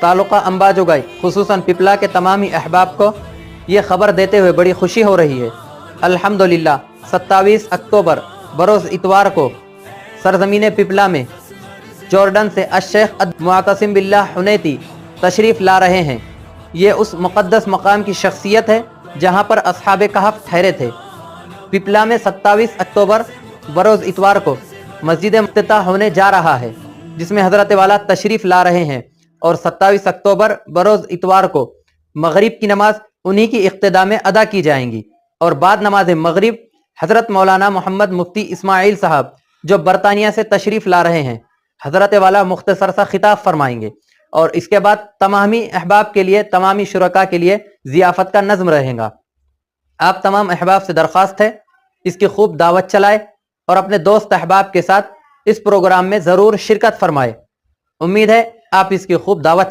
तालुका अंबाजोगाई खुसूसन पिपला के तमामी अहबाब को ये खबर देते हुए बड़ी खुशी हो रही है। अल्हम्दुलिल्लाह 27 अक्टूबर बरोज़ इतवार को सरजमीन पिपला में जॉर्डन से अश-शेख मुअतसिम बिल्लाह हुनैती तशरीफ़ ला रहे हैं। ये उस मुक़द्दस मकाम की शख्सियत है जहाँ पर असहाबे कहफ ठहरे थे। पिपला में 27 अक्टूबर बरोज़ इतवार को मस्जिद मुफ्तताह होने जा रहा है, जिसमें हज़रत वाला तशरीफ़ ला रहे हैं और 27 अक्टूबर बरोज़ इतवार को मगरिब की नमाज उन्हीं की इक़्तिदा में अदा की जाएंगी और बाद नमाज मगरिब हज़रत मौलाना मोहम्मद मुफ्ती इस्माइल साहब जो बरतानिया से तशरीफ़ ला रहे हैं, हज़रत वाला मुख्तसर सा खिताब फरमाएंगे और इसके बाद तमामी अहबाब के लिए, तमामी शुरका के लिए ज़ियाफ़त का नज़्म रहेगा। आप तमाम अहबाब से दरख्वास्त है इसकी खूब दावत चलाए और अपने दोस्त अहबाब के साथ इस प्रोग्राम में ज़रूर शिरकत फरमाए। उम्मीद है आप इसकी खूब दावत